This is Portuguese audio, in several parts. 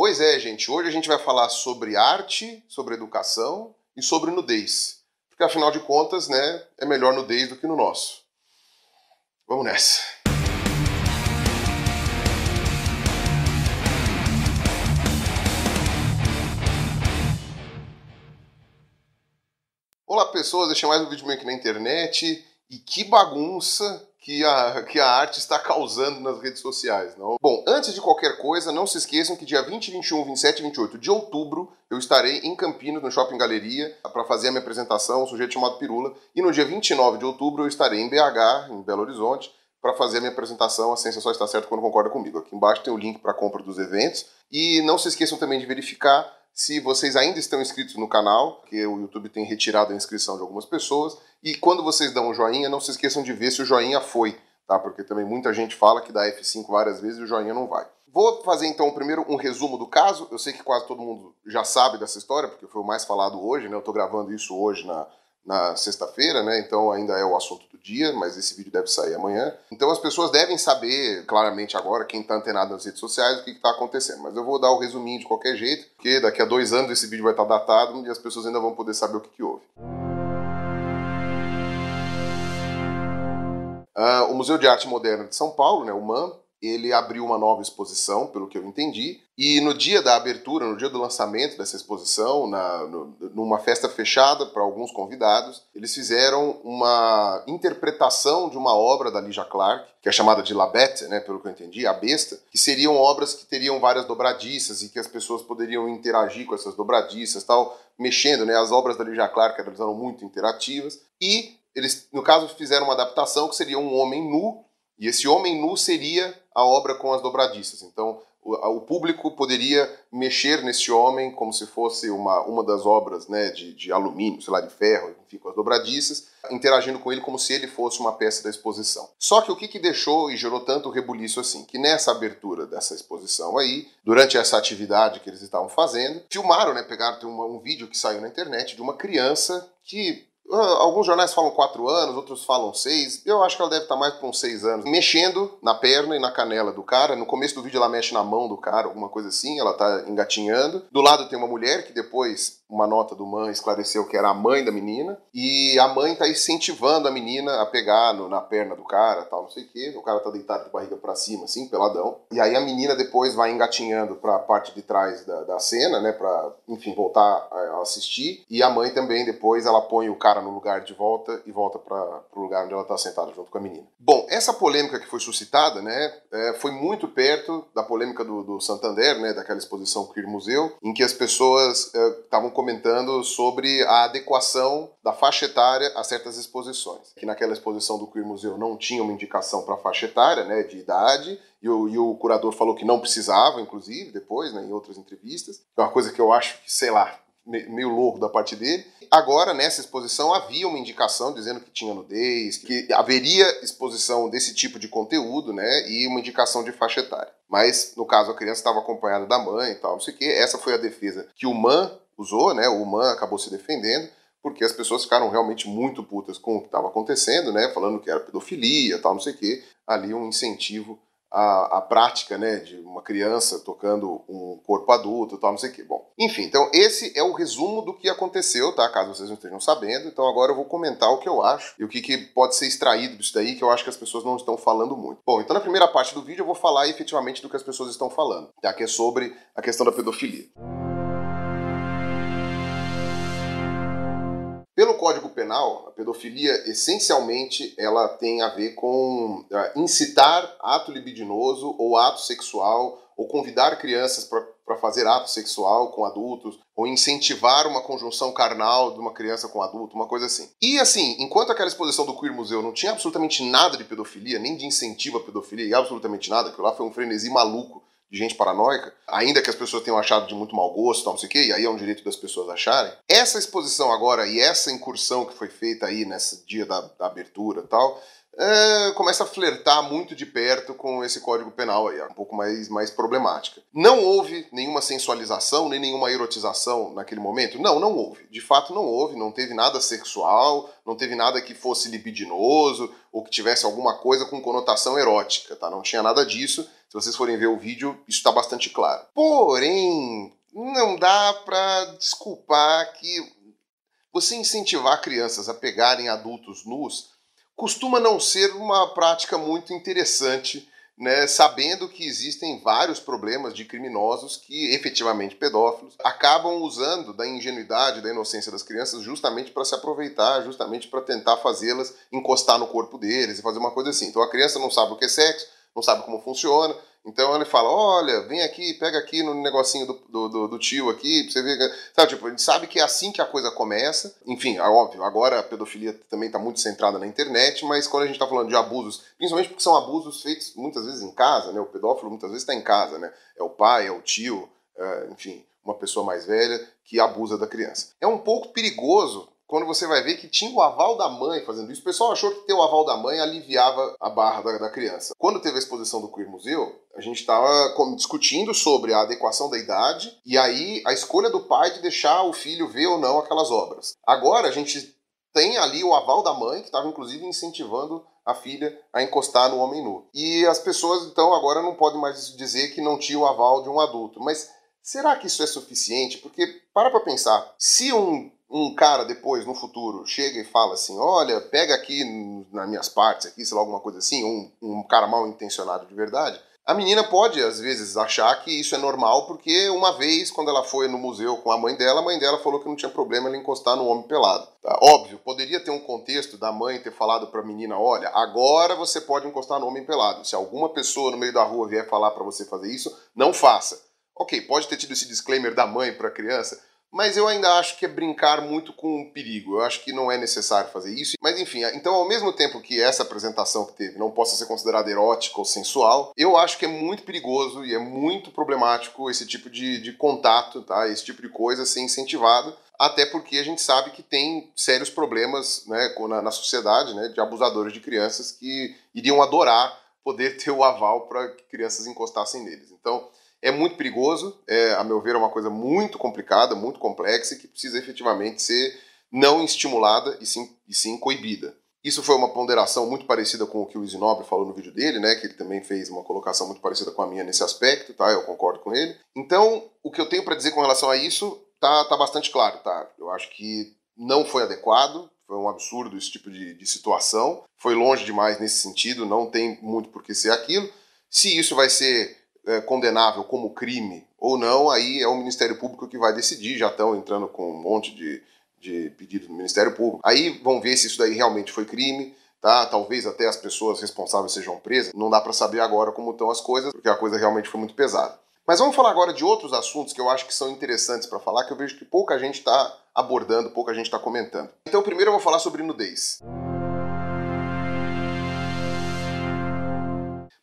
Pois é, gente, hoje a gente vai falar sobre arte, sobre educação e sobre nudez. Porque afinal de contas, né, é melhor nudez do que no nosso. Vamos nessa. Olá pessoas, deixei mais um vídeo meu aqui na internet e que bagunça que a arte está causando nas redes sociais, não? Bom, antes de qualquer coisa, não se esqueçam que dia 20, 21, 27 e 28 de outubro eu estarei em Campinas, no Shopping Galeria, para fazer a minha apresentação, um sujeito chamado Pirula, e no dia 29 de outubro eu estarei em BH, em Belo Horizonte, para fazer a minha apresentação, a ciência só está certa quando concorda comigo. Aqui embaixo tem o link para a compra dos eventos, e não se esqueçam também de verificar se vocês ainda estão inscritos no canal, porque o YouTube tem retirado a inscrição de algumas pessoas, e quando vocês dão um joinha, não se esqueçam de ver se o joinha foi, tá? Porque também muita gente fala que dá F5 várias vezes e o joinha não vai. Vou fazer então primeiro um resumo do caso. Eu sei que quase todo mundo já sabe dessa história, porque foi o mais falado hoje, né? Eu tô gravando isso hoje na sexta-feira, né? Então ainda é o assunto do dia, mas esse vídeo deve sair amanhã. Então as pessoas devem saber claramente agora, quem tá antenado nas redes sociais, o que tá acontecendo. Mas eu vou dar o resuminho de qualquer jeito, porque daqui a 2 anos esse vídeo vai estar datado e as pessoas ainda vão poder saber o que houve. O Museu de Arte Moderna de São Paulo, né, o MAM, ele abriu uma nova exposição, pelo que eu entendi, e no dia da abertura, no dia do lançamento dessa exposição, numa festa fechada para alguns convidados, eles fizeram uma interpretação de uma obra da Lygia Clark, que é chamada de La Bête, né, pelo que eu entendi, a besta, que seriam obras que teriam várias dobradiças e que as pessoas poderiam interagir com essas dobradiças, tal, mexendo, né, as obras da Lygia Clark elas eram muito interativas, e eles, no caso, fizeram uma adaptação que seria um homem nu, e esse homem nu seria a obra com as dobradiças. Então, o público poderia mexer nesse homem como se fosse uma das obras, né, de alumínio, sei lá, de ferro, enfim, com as dobradiças, interagindo com ele como se ele fosse uma peça da exposição. Só que o que deixou e gerou tanto rebuliço assim? Que nessa abertura dessa exposição aí, durante essa atividade que eles estavam fazendo, filmaram, né, pegaram um vídeo que saiu na internet de uma criança que... alguns jornais falam 4 anos, outros falam 6. Eu acho que ela deve estar mais para uns 6 anos. Mexendo na perna e na canela do cara. No começo do vídeo ela mexe na mão do cara, alguma coisa assim. Ela tá engatinhando. Do lado tem uma mulher que depois uma nota do MAM esclareceu que era a mãe da menina. E a mãe tá incentivando a menina a pegar na perna do cara, tal, não sei o quê. O cara tá deitado de barriga para cima, assim, peladão. E aí a menina depois vai engatinhando para a parte de trás da cena, né, para, enfim, voltar a assistir. E a mãe também depois ela põe o cara no lugar de volta e volta para o lugar onde ela está sentada junto com a menina. Bom, essa polêmica que foi suscitada, né, foi muito perto da polêmica do Santander, né, daquela exposição Queer Museu, em que as pessoas estavam comentando sobre a adequação da faixa etária a certas exposições. Que naquela exposição do Queer Museu não tinha uma indicação para faixa etária, né, de idade, e o curador falou que não precisava, inclusive, depois, né, em outras entrevistas. É uma coisa que eu acho que, sei lá, meio louco da parte dele. Agora, nessa exposição, havia uma indicação dizendo que tinha nudez, que haveria exposição desse tipo de conteúdo, né, e uma indicação de faixa etária. Mas, no caso, a criança estava acompanhada da mãe e tal, não sei o quê. Essa foi a defesa que o MAM usou, né, o MAM acabou se defendendo, porque as pessoas ficaram realmente muito putas com o que estava acontecendo, né, falando que era pedofilia, tal, não sei o quê. Ali um incentivo a prática, né, de uma criança tocando um corpo adulto, tal, não sei o quê. Bom, enfim, então esse é o resumo do que aconteceu, tá? Caso vocês não estejam sabendo. Então agora eu vou comentar o que eu acho e o que pode ser extraído disso daí, que eu acho que as pessoas não estão falando muito. Bom, então na primeira parte do vídeo eu vou falar efetivamente do que as pessoas estão falando, tá? Que é sobre a questão da pedofilia. Pelo Código Penal, a pedofilia, essencialmente, ela tem a ver com incitar ato libidinoso ou ato sexual, ou convidar crianças para fazer ato sexual com adultos, ou incentivar uma conjunção carnal de uma criança com adulto, uma coisa assim. E assim, enquanto aquela exposição do Queer Museu não tinha absolutamente nada de pedofilia, nem de incentivo à pedofilia, e absolutamente nada, aquilo lá foi um frenesi maluco de gente paranoica, ainda que as pessoas tenham achado de muito mau gosto, tal, não sei o quê, e aí é um direito das pessoas acharem. Essa exposição agora e essa incursão que foi feita aí nesse dia da abertura e tal, começa a flertar muito de perto com esse Código Penal aí, é um pouco mais problemática. Não houve nenhuma sensualização, nem nenhuma erotização naquele momento? Não houve. De fato não houve, não teve nada sexual, não teve nada que fosse libidinoso, ou que tivesse alguma coisa com conotação erótica, tá? Não tinha nada disso. Se vocês forem ver o vídeo, isso está bastante claro. Porém, não dá para desculpar que você incentivar crianças a pegarem adultos nus costuma não ser uma prática muito interessante, né, sabendo que existem vários problemas de criminosos que, efetivamente pedófilos, acabam usando da ingenuidade, da inocência das crianças justamente para se aproveitar, justamente para tentar fazê-las encostar no corpo deles e fazer uma coisa assim. Então a criança não sabe o que é sexo, não sabe como funciona, então ele fala, olha, vem aqui, pega aqui no negocinho do tio aqui, pra você ver. Sabe, tipo, a gente sabe que é assim que a coisa começa. Enfim, é óbvio, agora a pedofilia também está muito centrada na internet, mas quando a gente está falando de abusos, principalmente porque são abusos feitos muitas vezes em casa, né? O pedófilo muitas vezes está em casa, né? É o pai, é o tio, enfim, uma pessoa mais velha que abusa da criança. É um pouco perigoso quando você vai ver que tinha o aval da mãe fazendo isso. O pessoal achou que ter o aval da mãe aliviava a barra da criança. Quando teve a exposição do Queer Museu, a gente estava discutindo sobre a adequação da idade e aí a escolha do pai de deixar o filho ver ou não aquelas obras. Agora a gente tem ali o aval da mãe, que estava inclusive incentivando a filha a encostar no homem nu. E as pessoas, então, agora não podem mais dizer que não tinha o aval de um adulto. Mas será que isso é suficiente? Porque, para pensar, se um cara depois, no futuro, chega e fala assim, olha, pega aqui nas minhas partes, aqui, sei lá, alguma coisa assim, um cara mal intencionado de verdade, a menina pode, às vezes, achar que isso é normal, porque uma vez, quando ela foi no museu com a mãe dela falou que não tinha problema ela encostar no homem pelado. Tá? Óbvio, poderia ter um contexto da mãe ter falado pra menina, olha, agora você pode encostar no homem pelado. Se alguma pessoa no meio da rua vier falar pra você fazer isso, não faça. Ok, pode ter tido esse disclaimer da mãe pra criança, mas eu ainda acho que é brincar muito com o perigo. Eu acho que não é necessário fazer isso. Mas enfim, então ao mesmo tempo que essa apresentação que teve não possa ser considerada erótica ou sensual, eu acho que é muito perigoso e é muito problemático esse tipo de contato, tá? Esse tipo de coisa ser incentivado. Até porque a gente sabe que tem sérios problemas, né, na sociedade, né, de abusadores de crianças que iriam adorar poder ter o aval para que crianças encostassem neles. Então, é muito perigoso, a meu ver é uma coisa muito complicada, muito complexa e que precisa efetivamente ser não estimulada e sim coibida. Isso foi uma ponderação muito parecida com o que o Isinobre falou no vídeo dele, né, que ele também fez uma colocação muito parecida com a minha nesse aspecto, tá? Eu concordo com ele. Então, o que eu tenho para dizer com relação a isso tá bastante claro, tá? Eu acho que não foi adequado, foi um absurdo esse tipo de situação, foi longe demais nesse sentido, não tem muito por que ser aquilo. Se isso vai ser condenável como crime ou não, aí é o Ministério Público que vai decidir, já estão entrando com um monte de pedidos no Ministério Público. Aí vão ver se isso daí realmente foi crime, tá? Talvez até as pessoas responsáveis sejam presas. Não dá para saber agora como estão as coisas, porque a coisa realmente foi muito pesada. Mas vamos falar agora de outros assuntos que eu acho que são interessantes para falar, que eu vejo que pouca gente está abordando, pouca gente está comentando. Então primeiro eu vou falar sobre nudez.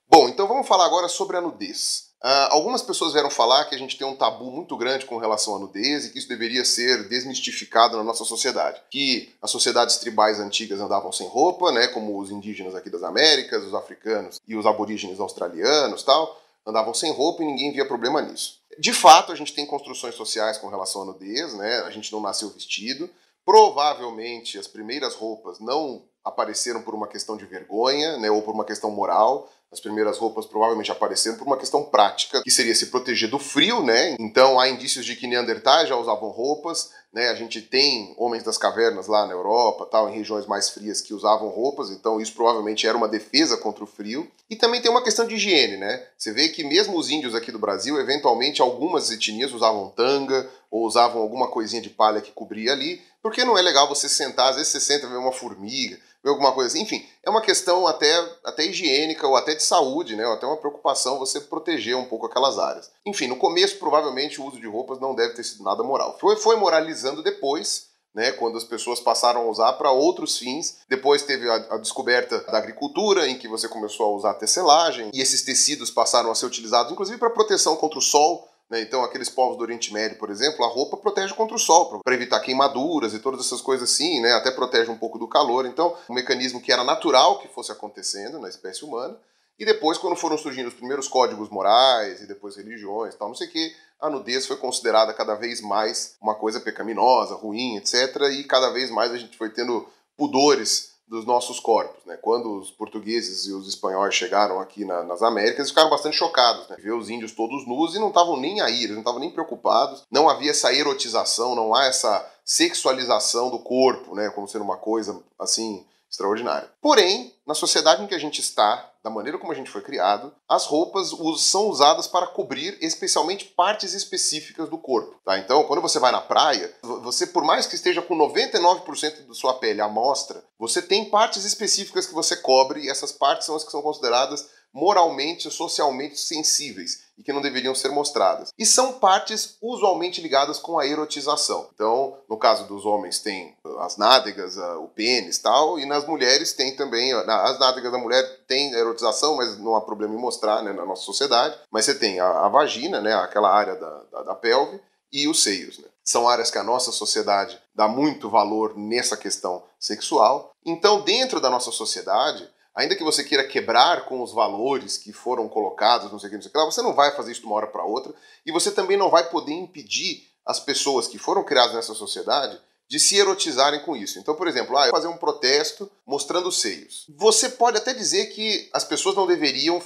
Bom, então vamos falar agora sobre a nudez. Algumas pessoas vieram falar que a gente tem um tabu muito grande com relação à nudez e que isso deveria ser desmistificado na nossa sociedade. Que as sociedades tribais antigas andavam sem roupa, né, como os indígenas aqui das Américas, os africanos e os aborígenes australianos, tal, andavam sem roupa e ninguém via problema nisso. De fato, a gente tem construções sociais com relação à nudez, né, a gente não nasceu vestido. Provavelmente as primeiras roupas não apareceram por uma questão de vergonha, né, ou por uma questão moral. As primeiras roupas provavelmente apareceram por uma questão prática, que seria se proteger do frio, né? Então há indícios de que neandertais já usavam roupas, né? A gente tem homens das cavernas lá na Europa, tal, em regiões mais frias que usavam roupas, então isso provavelmente era uma defesa contra o frio. E também tem uma questão de higiene, né? Você vê que mesmo os índios aqui do Brasil, eventualmente algumas etnias usavam tanga ou usavam alguma coisinha de palha que cobria ali, porque não é legal você sentar, às vezes você senta e vê uma formiga, vê alguma coisa assim. Enfim, é uma questão até higiênica ou até de saúde, né? Ou até uma preocupação você proteger um pouco aquelas áreas. Enfim, no começo, provavelmente, o uso de roupas não deve ter sido nada moral. Foi moralizando depois, né, quando as pessoas passaram a usar para outros fins. Depois teve a descoberta da agricultura, em que você começou a usar tecelagem, e esses tecidos passaram a ser utilizados, inclusive, para proteção contra o sol. Então, aqueles povos do Oriente Médio, por exemplo, a roupa protege contra o sol, para evitar queimaduras e todas essas coisas assim, né? Até protege um pouco do calor. Então, um mecanismo que era natural que fosse acontecendo na espécie humana. E depois, quando foram surgindo os primeiros códigos morais e depois religiões, tal, não sei o que, a nudez foi considerada cada vez mais uma coisa pecaminosa, ruim, etc. E cada vez mais a gente foi tendo pudores dos nossos corpos, né? Quando os portugueses e os espanhóis chegaram aqui nas Américas, eles ficaram bastante chocados, né? Ver os índios todos nus e não estavam nem aí, eles não estavam nem preocupados, não havia essa erotização, não há essa sexualização do corpo, né? Como sendo uma coisa, assim, extraordinária. Porém, na sociedade em que a gente está, da maneira como a gente foi criado, as roupas são usadas para cobrir especialmente partes específicas do corpo, tá? Então, quando você vai na praia, você, por mais que esteja com 99% da sua pele à mostra, você tem partes específicas que você cobre e essas partes são as que são consideradas moralmente e socialmente sensíveis e que não deveriam ser mostradas. E são partes usualmente ligadas com a erotização. Então, no caso dos homens tem as nádegas, o pênis e tal, e nas mulheres tem também, as nádegas da mulher tem erotização, mas não há problema em mostrar, né, na nossa sociedade, mas você tem a vagina, né, aquela área da pelve, e os seios, né? São áreas que a nossa sociedade dá muito valor nessa questão sexual. Então, dentro da nossa sociedade, ainda que você queira quebrar com os valores que foram colocados, não sei o que lá, você não vai fazer isso de uma hora para outra, e você também não vai poder impedir as pessoas que foram criadas nessa sociedade de se erotizarem com isso. Então, por exemplo, eu fazer um protesto mostrando os seios. Você pode até dizer que as pessoas não deveriam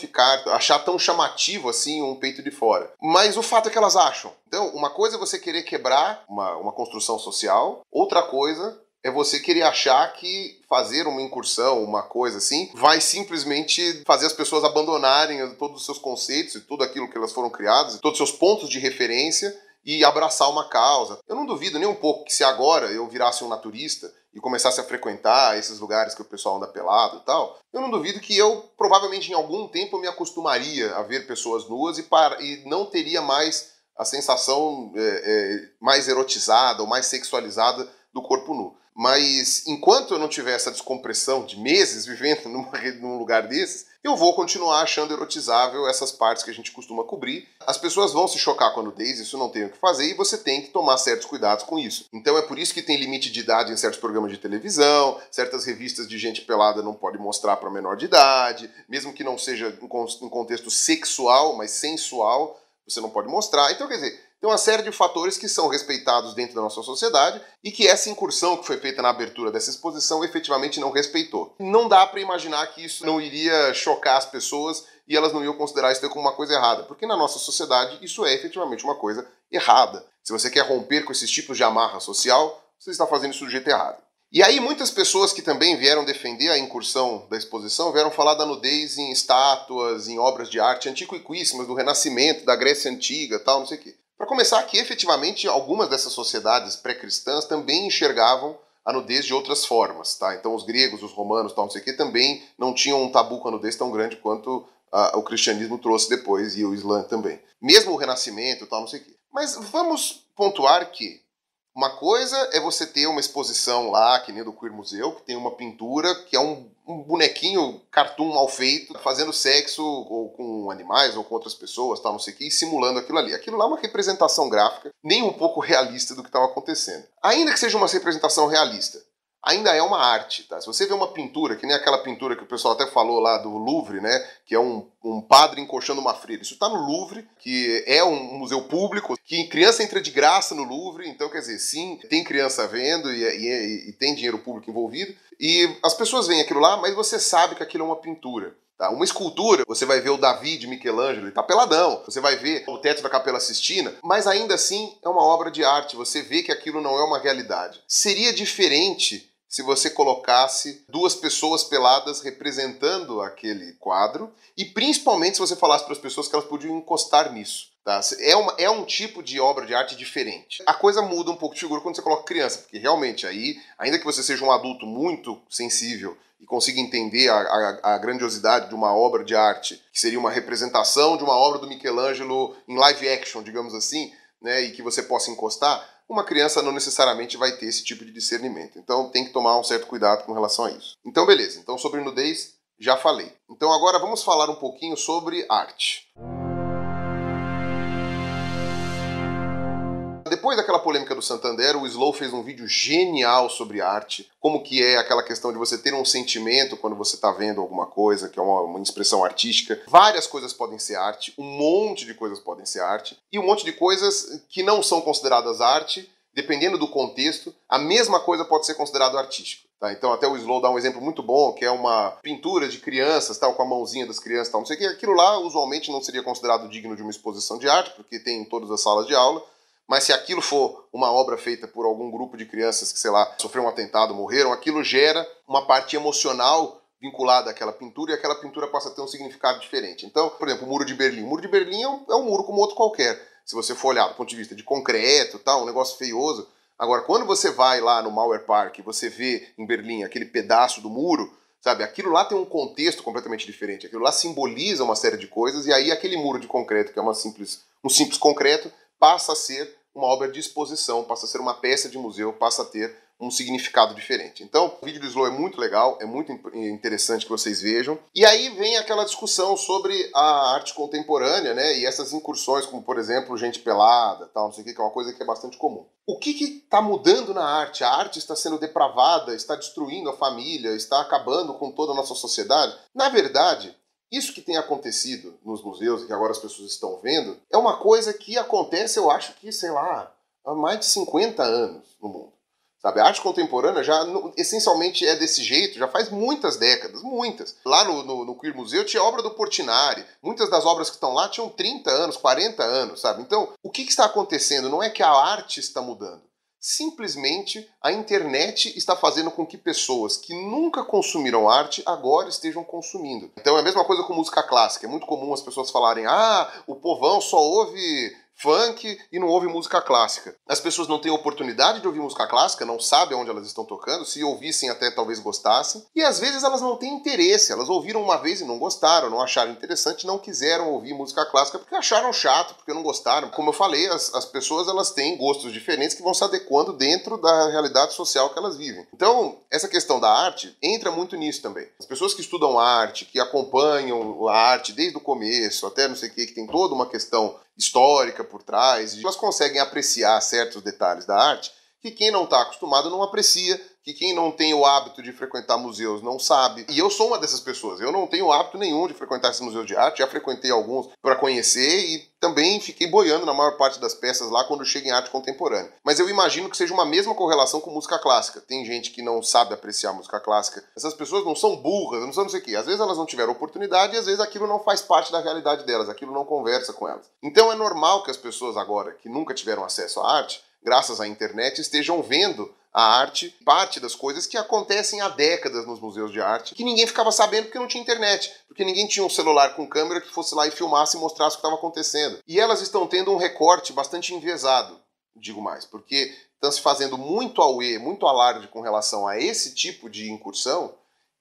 achar tão chamativo assim um peito de fora. Mas o fato é que elas acham. Então, uma coisa é você querer quebrar uma construção social, outra coisa é você querer achar que fazer uma incursão, uma coisa assim, vai simplesmente fazer as pessoas abandonarem todos os seus conceitos e tudo aquilo que elas foram criadas, e todos os seus pontos de referência, e abraçar uma causa. Eu não duvido nem um pouco que se agora eu virasse um naturista e começasse a frequentar esses lugares que o pessoal anda pelado e tal, eu não duvido que eu, provavelmente em algum tempo, me acostumaria a ver pessoas nuas e não teria mais a sensação mais erotizada ou mais sexualizada do corpo nu. Mas enquanto eu não tiver essa descompressão de meses vivendo num lugar desses, eu vou continuar achando erotizável essas partes que a gente costuma cobrir. As pessoas vão se chocar com a nudez, isso não tem o que fazer, e você tem que tomar certos cuidados com isso. Então é por isso que tem limite de idade em certos programas de televisão, certas revistas de gente pelada não pode mostrar para menor de idade, mesmo que não seja em contexto sexual, mas sensual, você não pode mostrar. Então, quer dizer, tem uma série de fatores que são respeitados dentro da nossa sociedade e que essa incursão que foi feita na abertura dessa exposição efetivamente não respeitou. Não dá para imaginar que isso não iria chocar as pessoas e elas não iam considerar isso como uma coisa errada, porque na nossa sociedade isso é efetivamente uma coisa errada. Se você quer romper com esses tipos de amarra social, você está fazendo isso do jeito errado. E aí muitas pessoas que também vieram defender a incursão da exposição vieram falar da nudez em estátuas, em obras de arte antiquíssimas, do Renascimento, da Grécia Antiga, tal, não sei o quê. Para começar, que efetivamente algumas dessas sociedades pré-cristãs também enxergavam a nudez de outras formas, tá? Então os gregos, os romanos, tal, não sei o quê, também não tinham um tabu com a nudez tão grande quanto o cristianismo trouxe depois e o Islã também. Mesmo o Renascimento, tal, não sei o quê. Mas vamos pontuar que uma coisa é você ter uma exposição lá, que nem do Queer Museu, que tem uma pintura que é um bonequinho cartoon mal feito, fazendo sexo ou com animais ou com outras pessoas, tal, não sei o que, e simulando aquilo ali. Aquilo lá é uma representação gráfica nem um pouco realista do que estava acontecendo. Ainda que seja uma representação realista, ainda é uma arte, tá? Se você vê uma pintura, que nem aquela pintura que o pessoal até falou lá do Louvre, né? Que é um padre encoxando uma freira. Isso está no Louvre, que é um museu público, que criança entra de graça no Louvre, então quer dizer, sim, tem criança vendo e tem dinheiro público envolvido, e as pessoas veem aquilo lá, mas você sabe que aquilo é uma pintura. Tá? Uma escultura, você vai ver o Davi de Michelangelo, ele tá peladão. Você vai ver o teto da Capela Sistina, mas ainda assim é uma obra de arte. Você vê que aquilo não é uma realidade. Seria diferente se você colocasse duas pessoas peladas representando aquele quadro e principalmente se você falasse para as pessoas que elas podiam encostar nisso. Tá? É um tipo de obra de arte diferente. A coisa muda um pouco de figura quando você coloca criança, porque realmente aí, ainda que você seja um adulto muito sensível e consiga entender a grandiosidade de uma obra de arte, que seria uma representação de uma obra do Michelangelo em live action, digamos assim, né, e que você possa encostar, uma criança não necessariamente vai ter esse tipo de discernimento. Então tem que tomar um certo cuidado com relação a isso. Então beleza, então sobre nudez já falei. Então agora vamos falar um pouquinho sobre arte. Depois daquela polêmica do Santander, o Slow fez um vídeo genial sobre arte, como que é aquela questão de você ter um sentimento quando você está vendo alguma coisa, que é uma expressão artística. Várias coisas podem ser arte, um monte de coisas podem ser arte, e um monte de coisas que não são consideradas arte, dependendo do contexto, a mesma coisa pode ser considerado artístico. Tá? Então até o Slow dá um exemplo muito bom, que é uma pintura de crianças, tal, com a mãozinha das crianças, tal, não sei o que. Aquilo lá usualmente não seria considerado digno de uma exposição de arte, porque tem em todas as salas de aula. Mas se aquilo for uma obra feita por algum grupo de crianças que, sei lá, sofreram um atentado, morreram, aquilo gera uma parte emocional vinculada àquela pintura e aquela pintura passa a ter um significado diferente. Então, por exemplo, o Muro de Berlim. O Muro de Berlim é um muro como outro qualquer. Se você for olhar do ponto de vista de concreto, tal, um negócio feioso. Agora, quando você vai lá no Mauer Park e você vê em Berlim aquele pedaço do muro, sabe, aquilo lá tem um contexto completamente diferente. Aquilo lá simboliza uma série de coisas e aí aquele muro de concreto, que é um simples concreto, passa a ser uma obra de exposição, passa a ser uma peça de museu, passa a ter um significado diferente. Então, o vídeo do Slow é muito legal, é muito interessante que vocês vejam. E aí vem aquela discussão sobre a arte contemporânea, né? E essas incursões, como por exemplo, gente pelada, tal, não sei o que é uma coisa que é bastante comum. O que está mudando na arte? A arte está sendo depravada, está destruindo a família, está acabando com toda a nossa sociedade? Na verdade, isso que tem acontecido nos museus e que agora as pessoas estão vendo é uma coisa que acontece, eu acho que, sei lá, há mais de 50 anos no mundo. Sabe, a arte contemporânea já essencialmente é desse jeito, já faz muitas décadas, muitas. Lá no Queer Museu tinha obra do Portinari, muitas das obras que estão lá tinham 30 anos, 40 anos, sabe? Então, o que está acontecendo? Não é que a arte está mudando. Simplesmente a internet está fazendo com que pessoas que nunca consumiram arte agora estejam consumindo. Então é a mesma coisa com música clássica. É muito comum as pessoas falarem: ah, o povão só ouve funk e não ouve música clássica. As pessoas não têm oportunidade de ouvir música clássica, não sabem onde elas estão tocando, se ouvissem até talvez gostassem, e às vezes elas não têm interesse, elas ouviram uma vez e não gostaram, não acharam interessante, não quiseram ouvir música clássica porque acharam chato, porque não gostaram. Como eu falei, as pessoas elas têm gostos diferentes que vão se adequando dentro da realidade social que elas vivem. Então, essa questão da arte entra muito nisso também. As pessoas que estudam arte, que acompanham a arte desde o começo, até não sei o que tem toda uma questão histórica por trás, e elas conseguem apreciar certos detalhes da arte que quem não está acostumado não aprecia, que quem não tem o hábito de frequentar museus não sabe. E eu sou uma dessas pessoas, eu não tenho hábito nenhum de frequentar esses museus de arte, já frequentei alguns para conhecer e também fiquei boiando na maior parte das peças lá quando chego em arte contemporânea. Mas eu imagino que seja uma mesma correlação com música clássica. Tem gente que não sabe apreciar música clássica. Essas pessoas não são burras, não são não sei o quê. Às vezes elas não tiveram oportunidade e às vezes aquilo não faz parte da realidade delas, aquilo não conversa com elas. Então é normal que as pessoas agora, que nunca tiveram acesso à arte, graças à internet, estejam vendo a arte, parte das coisas que acontecem há décadas nos museus de arte, que ninguém ficava sabendo porque não tinha internet, porque ninguém tinha um celular com câmera que fosse lá e filmasse e mostrasse o que estava acontecendo. E elas estão tendo um recorte bastante enviesado, digo mais, porque estão se fazendo muito auê, muito alarde com relação a esse tipo de incursão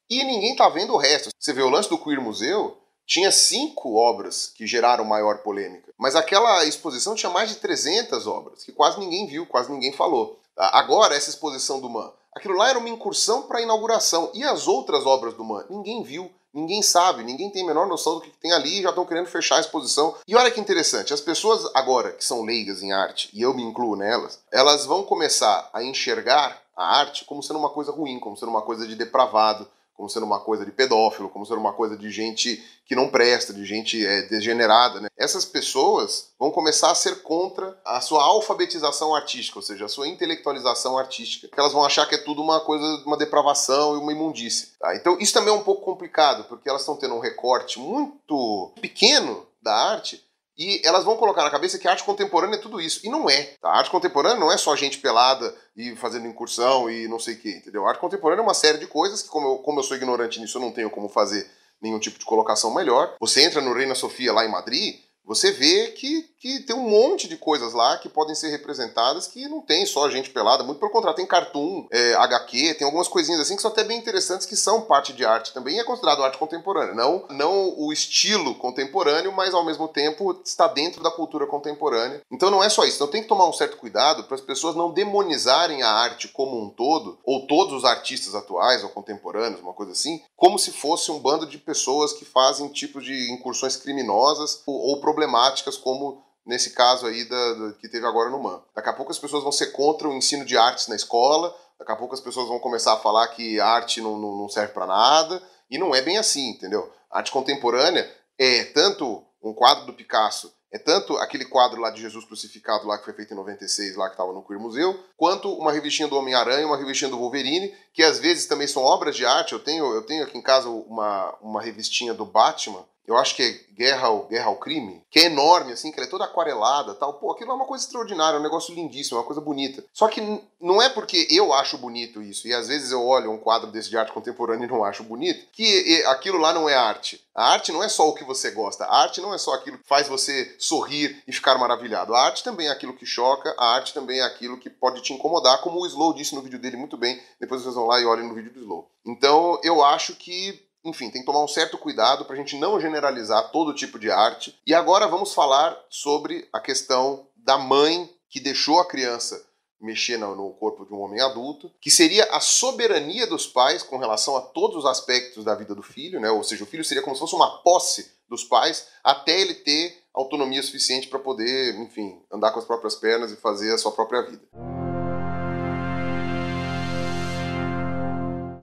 e ninguém está vendo o resto. Você vê o lance do Queer Museu, tinha 5 obras que geraram maior polêmica, mas aquela exposição tinha mais de 300 obras, que quase ninguém viu, quase ninguém falou. Agora, essa exposição do Mann, aquilo lá era uma incursão para a inauguração, e as outras obras do Mann, ninguém viu, ninguém sabe, ninguém tem a menor noção do que tem ali e já estão querendo fechar a exposição. E olha que interessante, as pessoas agora que são leigas em arte, e eu me incluo nelas, elas vão começar a enxergar a arte como sendo uma coisa ruim, como sendo uma coisa de depravado, como sendo uma coisa de pedófilo, como sendo uma coisa de gente que não presta, de gente degenerada, né? Essas pessoas vão começar a ser contra a sua alfabetização artística, ou seja, a sua intelectualização artística. Porque elas vão achar que é tudo uma coisa, uma depravação e uma imundície. Tá? Então isso também é um pouco complicado, porque elas estão tendo um recorte muito pequeno da arte, e elas vão colocar na cabeça que a arte contemporânea é tudo isso. E não é. Tá? A arte contemporânea não é só gente pelada e fazendo incursão e não sei o quê, entendeu? A arte contemporânea é uma série de coisas que, como eu sou ignorante nisso, eu não tenho como fazer nenhum tipo de colocação melhor. Você entra no Reina Sofia lá em Madrid, você vê que tem um monte de coisas lá que podem ser representadas que não tem só gente pelada, muito pelo contrário, tem cartoon, HQ, tem algumas coisinhas assim que são até bem interessantes, que são parte de arte também e é considerado arte contemporânea. Não o estilo contemporâneo, mas ao mesmo tempo está dentro da cultura contemporânea. Então não é só isso, então tem que tomar um certo cuidado para as pessoas não demonizarem a arte como um todo, ou todos os artistas atuais ou contemporâneos, uma coisa assim, como se fosse um bando de pessoas que fazem tipos de incursões criminosas ou problemáticas, como nesse caso aí que teve agora no MAN. Daqui a pouco as pessoas vão ser contra o ensino de artes na escola, daqui a pouco as pessoas vão começar a falar que a arte não serve para nada, e não é bem assim, entendeu? A arte contemporânea é tanto um quadro do Picasso, É tanto aquele quadro lá de Jesus crucificado lá que foi feito em 96, lá que estava no Queer Museu, quanto uma revistinha do Homem-Aranha e uma revistinha do Wolverine, que às vezes também são obras de arte. Eu tenho aqui em casa uma revistinha do Batman, eu acho que é Guerra ao Crime, que é enorme, assim, que ela é toda aquarelada, tal. Pô, aquilo é uma coisa extraordinária, é um negócio lindíssimo, é uma coisa bonita. Só que não é porque eu acho bonito isso, e às vezes eu olho um quadro desse de arte contemporânea e não acho bonito, que aquilo lá não é arte. A arte não é só o que você gosta, a arte não é só aquilo que faz você sorrir e ficar maravilhado. A arte também é aquilo que choca, a arte também é aquilo que pode te incomodar, como o Slow disse no vídeo dele muito bem, depois vocês vão lá e olhem no vídeo do Slow. Então eu acho que, enfim, tem que tomar um certo cuidado para a gente não generalizar todo tipo de arte. E agora vamos falar sobre a questão da mãe que deixou a criança mexer no corpo de um homem adulto, que seria a soberania dos pais com relação a todos os aspectos da vida do filho, né? Ou seja, o filho seria como se fosse uma posse dos pais até ele ter autonomia suficiente para poder, enfim, andar com as próprias pernas e fazer a sua própria vida.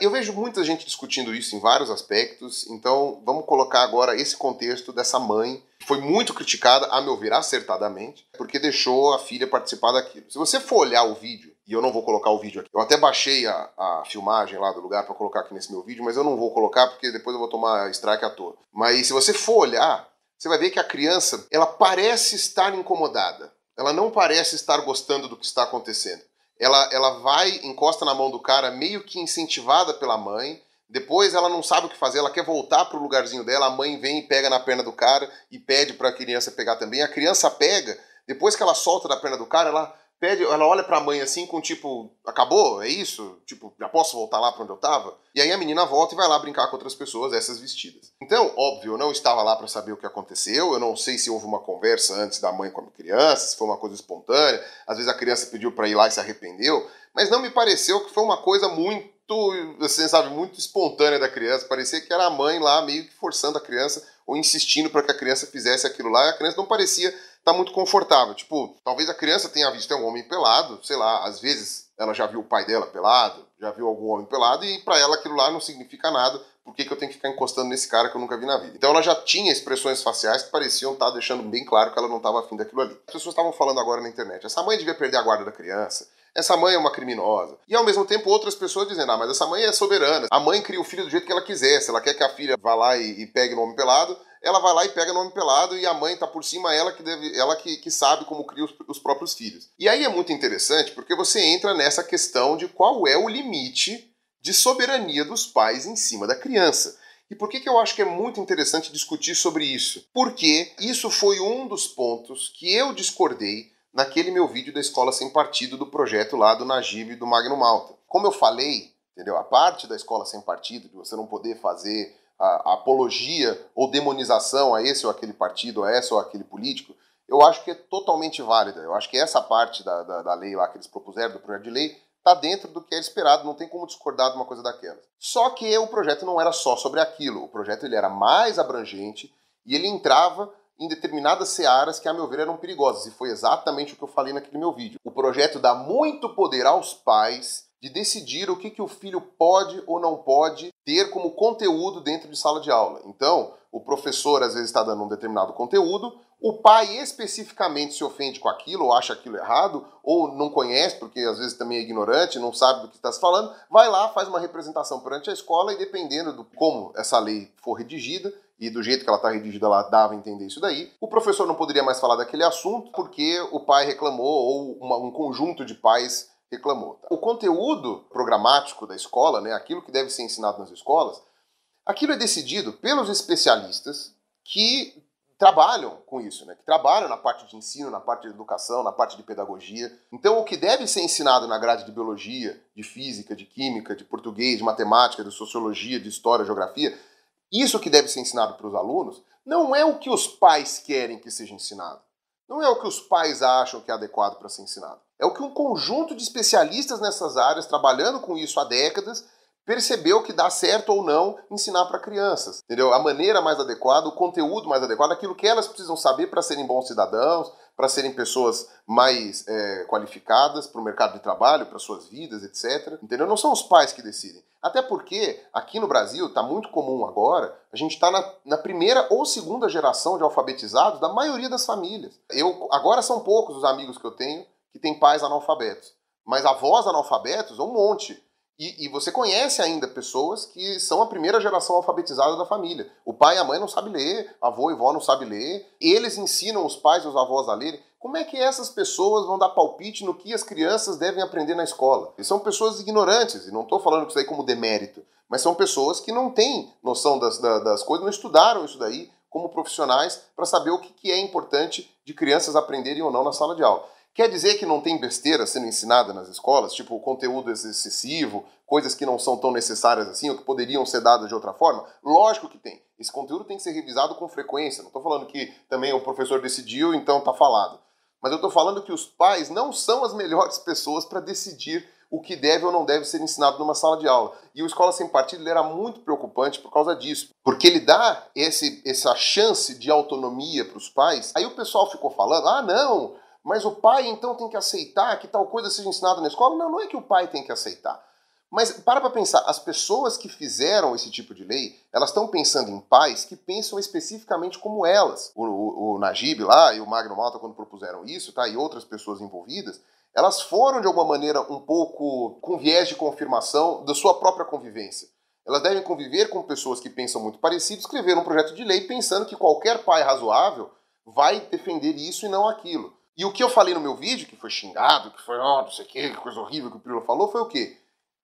Eu vejo muita gente discutindo isso em vários aspectos, então vamos colocar agora esse contexto dessa mãe, que foi muito criticada, a meu ver, acertadamente, porque deixou a filha participar daquilo. Se você for olhar o vídeo, e eu não vou colocar o vídeo aqui, eu até baixei a filmagem lá do lugar para colocar aqui nesse meu vídeo, mas eu não vou colocar porque depois eu vou tomar strike à toa. Mas se você for olhar, você vai ver que a criança, ela parece estar incomodada, ela não parece estar gostando do que está acontecendo. Ela vai, encosta na mão do cara meio que incentivada pela mãe, depois ela não sabe o que fazer, ela quer voltar pro lugarzinho dela, a mãe vem e pega na perna do cara e pede pra criança pegar também, a criança pega, depois que ela solta da perna do cara, ela olha pra mãe assim com tipo, acabou? É isso? Tipo, já posso voltar lá pra onde eu tava? E aí a menina volta e vai lá brincar com outras pessoas, essas vestidas. Então, óbvio, eu não estava lá pra saber o que aconteceu, eu não sei se houve uma conversa antes da mãe com a criança, se foi uma coisa espontânea, às vezes a criança pediu pra ir lá e se arrependeu, mas não me pareceu que foi uma coisa muito, assim, sabe, muito espontânea da criança, parecia que era a mãe lá meio que forçando a criança ou insistindo para que a criança fizesse aquilo lá, e a criança não parecia tá muito confortável. Tipo, talvez a criança tenha visto um homem pelado, sei lá, às vezes ela já viu o pai dela pelado, já viu algum homem pelado, e pra ela aquilo lá não significa nada, por que eu tenho que ficar encostando nesse cara que eu nunca vi na vida? Então ela já tinha expressões faciais que pareciam estar deixando bem claro que ela não estava afim daquilo ali. As pessoas estavam falando agora na internet, essa mãe devia perder a guarda da criança, essa mãe é uma criminosa. E ao mesmo tempo outras pessoas dizendo, mas essa mãe é soberana, a mãe cria o filho do jeito que ela quiser, se ela quer que a filha vá lá e pegue no homem pelado, ela vai lá e pega no homem pelado e a mãe tá por cima, ela que sabe como cria os próprios filhos. E aí é muito interessante porque você entra nessa questão de qual é o limite de soberania dos pais em cima da criança. E por que eu acho que é muito interessante discutir sobre isso? Porque isso foi um dos pontos que eu discordei naquele meu vídeo da Escola Sem Partido, do projeto lá do Najib e do Magno Malta. Como eu falei, entendeu? A parte da Escola Sem Partido, de você não poder fazer a apologia ou demonização a esse ou aquele partido, a esse ou aquele político, eu acho que é totalmente válida. Eu acho que essa parte da lei lá que eles propuseram, do projeto de lei, está dentro do que é esperado, não tem como discordar de uma coisa daquela. Só que o projeto não era só sobre aquilo, o projeto ele era mais abrangente e ele entrava em determinadas searas que, a meu ver, eram perigosas, e foi exatamente o que eu falei naquele meu vídeo. O projeto dá muito poder aos pais de decidir o que o filho pode ou não pode ter como conteúdo dentro de sala de aula. Então, o professor às vezes está dando um determinado conteúdo, o pai especificamente se ofende com aquilo, ou acha aquilo errado, ou não conhece, porque às vezes também é ignorante, não sabe do que está se falando, vai lá, faz uma representação perante a escola e dependendo de como essa lei for redigida, e do jeito que ela está redigida, ela dava a entender isso daí, o professor não poderia mais falar daquele assunto porque o pai reclamou, ou um conjunto de pais reclamou. O conteúdo programático da escola, né, aquilo que deve ser ensinado nas escolas, aquilo é decidido pelos especialistas que trabalham com isso, né, que trabalham na parte de ensino, na parte de educação, na parte de pedagogia. Então, o que deve ser ensinado na grade de biologia, de física, de química, de português, de matemática, de sociologia, de história, geografia, isso que deve ser ensinado para os alunos não é o que os pais querem que seja ensinado. Não é o que os pais acham que é adequado para ser ensinado. É o que um conjunto de especialistas nessas áreas, trabalhando com isso há décadas, percebeu que dá certo ou não ensinar para crianças, entendeu? A maneira mais adequada, o conteúdo mais adequado, aquilo que elas precisam saber para serem bons cidadãos, para serem pessoas mais qualificadas para o mercado de trabalho, para suas vidas, etc. Entendeu? Não são os pais que decidem. Até porque, aqui no Brasil, está muito comum agora, a gente está na primeira ou segunda geração de alfabetizados da maioria das famílias. Agora são poucos os amigos que eu tenho que têm pais analfabetos, mas avós analfabetos, um monte. E você conhece ainda pessoas que são a primeira geração alfabetizada da família. O pai e a mãe não sabem ler, avô e vó não sabem ler, eles ensinam os pais e os avós a lerem. Como é que essas pessoas vão dar palpite no que as crianças devem aprender na escola? E são pessoas ignorantes, e não estou falando isso aí como demérito, mas são pessoas que não têm noção das coisas, não estudaram isso daí como profissionais para saber o que é importante de crianças aprenderem ou não na sala de aula. Quer dizer que não tem besteira sendo ensinada nas escolas, tipo conteúdo excessivo, coisas que não são tão necessárias assim, ou que poderiam ser dadas de outra forma? Lógico que tem. Esse conteúdo tem que ser revisado com frequência. Não estou falando que também o professor decidiu, então está falado. Mas eu estou falando que os pais não são as melhores pessoas para decidir o que deve ou não deve ser ensinado numa sala de aula. E o Escola Sem Partido era muito preocupante por causa disso. Porque ele dá essa chance de autonomia para os pais. Aí o pessoal ficou falando, não, mas o pai então tem que aceitar que tal coisa seja ensinada na escola? Não, não é que o pai tem que aceitar. Mas para pensar, as pessoas que fizeram esse tipo de lei, elas estão pensando em pais que pensam especificamente como elas. O Najib lá e o Magno Malta, quando propuseram isso, tá, e outras pessoas envolvidas, elas foram de alguma maneira um pouco com viés de confirmação da sua própria convivência. Elas devem conviver com pessoas que pensam muito parecido, escrever um projeto de lei pensando que qualquer pai razoável vai defender isso e não aquilo. E o que eu falei no meu vídeo, que foi xingado, que foi, não sei o que coisa horrível que o Pirula falou, foi o quê?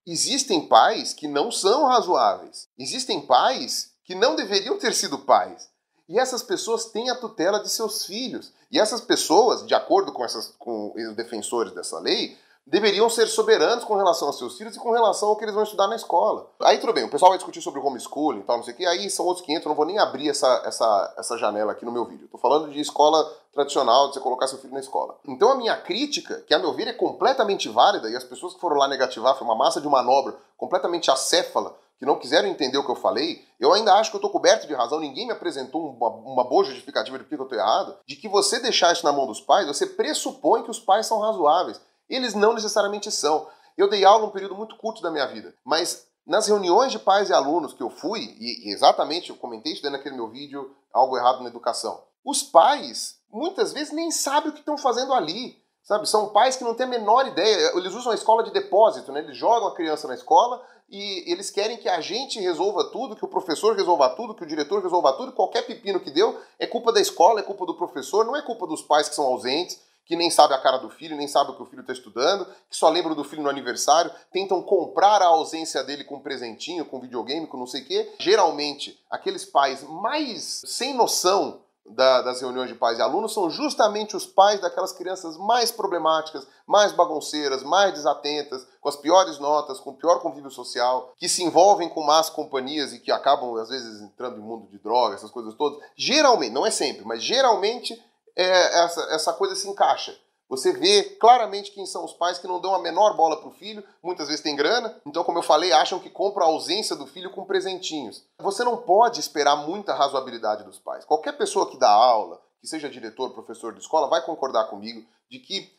Existem pais que não são razoáveis. Existem pais que não deveriam ter sido pais. E essas pessoas têm a tutela de seus filhos. E essas pessoas, de acordo com os defensores dessa lei, deveriam ser soberanos com relação aos seus filhos e com relação ao que eles vão estudar na escola. Aí tudo bem, o pessoal vai discutir sobre homeschooling e tal, não sei o que, aí são outros 500, eu não vou nem abrir essa janela aqui no meu vídeo. Estou falando de escola tradicional, de você colocar seu filho na escola. Então a minha crítica, que a meu ver é completamente válida, e as pessoas que foram lá negativar, foi uma massa de manobra completamente acéfala, que não quiseram entender o que eu falei, eu ainda acho que eu estou coberto de razão, ninguém me apresentou uma boa justificativa de por que eu estou errado, de que você deixar isso na mão dos pais, você pressupõe que os pais são razoáveis. Eles não necessariamente são. Eu dei aula num período muito curto da minha vida, mas nas reuniões de pais e alunos que eu fui, e exatamente eu comentei isso naquele meu vídeo, Algo Errado na Educação, os pais muitas vezes nem sabem o que estão fazendo ali. Sabe? São pais que não têm a menor ideia. Eles usam a escola de depósito, né? Eles jogam a criança na escola e eles querem que a gente resolva tudo, que o professor resolva tudo, que o diretor resolva tudo. Qualquer pepino que deu é culpa da escola, é culpa do professor, não é culpa dos pais que são ausentes, que nem sabe a cara do filho, nem sabe o que o filho está estudando, que só lembram do filho no aniversário, tentam comprar a ausência dele com um presentinho, com videogame, com não sei o quê. Geralmente, aqueles pais mais sem noção das reuniões de pais e alunos são justamente os pais daquelas crianças mais problemáticas, mais bagunceiras, mais desatentas, com as piores notas, com o pior convívio social, que se envolvem com más companhias e que acabam, às vezes, entrando em mundo de drogas, essas coisas todas. Geralmente, não é sempre, mas geralmente essa coisa se encaixa. Você vê claramente quem são os pais que não dão a menor bola para o filho, muitas vezes tem grana, então, como eu falei, acham que compram a ausência do filho com presentinhos. Você não pode esperar muita razoabilidade dos pais. Qualquer pessoa que dá aula, que seja diretor, professor de escola, vai concordar comigo de que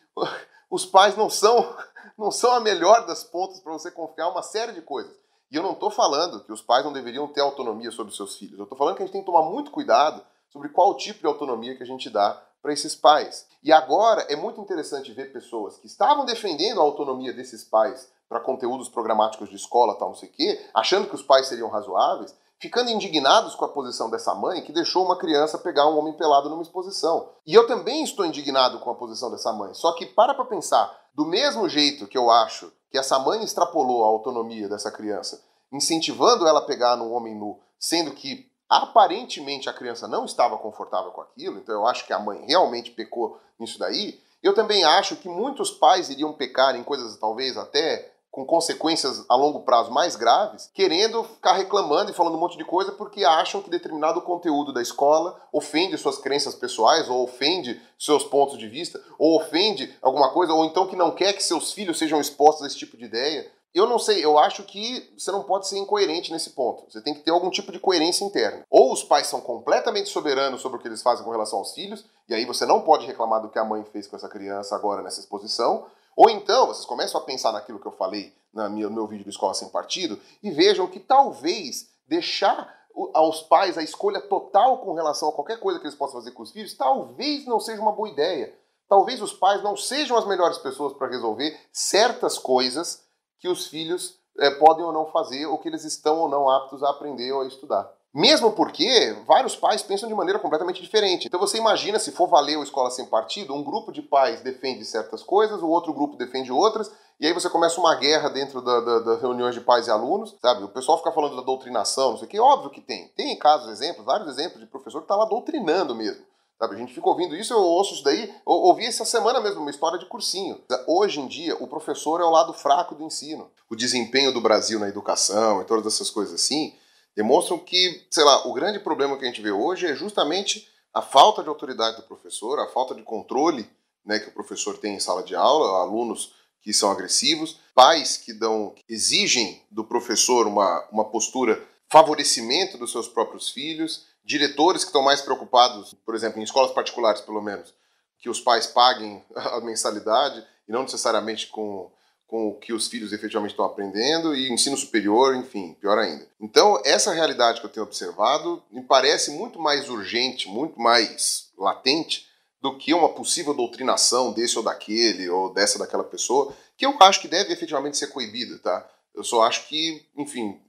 os pais não são a melhor das pontas para você confiar uma série de coisas. E eu não estou falando que os pais não deveriam ter autonomia sobre os seus filhos. Eu estou falando que a gente tem que tomar muito cuidado sobre qual tipo de autonomia que a gente dá para esses pais. E agora é muito interessante ver pessoas que estavam defendendo a autonomia desses pais para conteúdos programáticos de escola, tal, não sei o quê, achando que os pais seriam razoáveis, ficando indignados com a posição dessa mãe que deixou uma criança pegar um homem pelado numa exposição. E eu também estou indignado com a posição dessa mãe. Só que para pensar, do mesmo jeito que eu acho que essa mãe extrapolou a autonomia dessa criança, incentivando ela a pegar num homem nu, sendo que aparentemente a criança não estava confortável com aquilo, então eu acho que a mãe realmente pecou nisso daí. Eu também acho que muitos pais iriam pecar em coisas talvez até com consequências a longo prazo mais graves, querendo ficar reclamando e falando um monte de coisa porque acham que determinado conteúdo da escola ofende suas crenças pessoais, ou ofende seus pontos de vista, ou ofende alguma coisa, ou então que não quer que seus filhos sejam expostos a esse tipo de ideia. Eu não sei, eu acho que você não pode ser incoerente nesse ponto. Você tem que ter algum tipo de coerência interna. Ou os pais são completamente soberanos sobre o que eles fazem com relação aos filhos, e aí você não pode reclamar do que a mãe fez com essa criança agora nessa exposição. Ou então, vocês começam a pensar naquilo que eu falei no meu vídeo do Escola Sem Partido e vejam que talvez deixar aos pais a escolha total com relação a qualquer coisa que eles possam fazer com os filhos, talvez não seja uma boa ideia. Talvez os pais não sejam as melhores pessoas para resolver certas coisas que os filhos podem ou não fazer, ou que eles estão ou não aptos a aprender ou a estudar. Mesmo porque vários pais pensam de maneira completamente diferente. Então você imagina, se for valer o Escola Sem Partido, um grupo de pais defende certas coisas, o outro grupo defende outras, e aí você começa uma guerra dentro das reuniões de pais e alunos, sabe? O pessoal fica falando da doutrinação, não sei o quê. Óbvio que tem. Tem casos, exemplos, vários exemplos de professor que está lá doutrinando mesmo. Sabe, a gente fica ouvindo isso, eu ouço isso daí, eu ouvi essa semana mesmo, uma história de cursinho. Hoje em dia, o professor é o lado fraco do ensino. O desempenho do Brasil na educação e todas essas coisas assim, demonstram que, sei lá, o grande problema que a gente vê hoje é justamente a falta de autoridade do professor, a falta de controle, né, que o professor tem em sala de aula, alunos que são agressivos, pais que exigem do professor uma postura favorecimento dos seus próprios filhos, diretores que estão mais preocupados, por exemplo, em escolas particulares pelo menos, que os pais paguem a mensalidade e não necessariamente com o que os filhos efetivamente estão aprendendo, e ensino superior, enfim, pior ainda. Então, essa realidade que eu tenho observado me parece muito mais urgente, muito mais latente, do que uma possível doutrinação desse ou daquele, ou dessa ou daquela pessoa, que eu acho que deve efetivamente ser coibida, tá? Eu só acho que, enfim,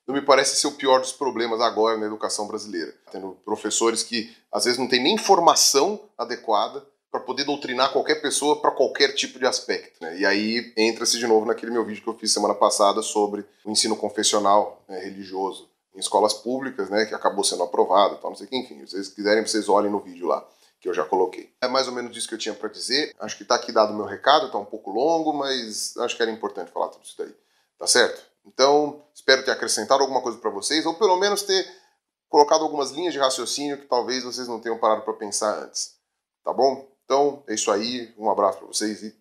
não me parece ser o pior dos problemas agora na educação brasileira. Tendo professores que, às vezes, não têm nem formação adequada para poder doutrinar qualquer pessoa para qualquer tipo de aspecto, né? E aí entra-se de novo naquele meu vídeo que eu fiz semana passada sobre o ensino confessional, né, religioso em escolas públicas, né, que acabou sendo aprovado, tal, não sei o que, enfim. Se vocês quiserem, vocês olhem no vídeo lá, que eu já coloquei. É mais ou menos isso que eu tinha para dizer. Acho que está aqui dado o meu recado, está um pouco longo, mas acho que era importante falar tudo isso daí. Tá certo? Então, espero ter acrescentado alguma coisa para vocês, ou pelo menos ter colocado algumas linhas de raciocínio que talvez vocês não tenham parado para pensar antes. Tá bom? Então, é isso aí. Um abraço para vocês e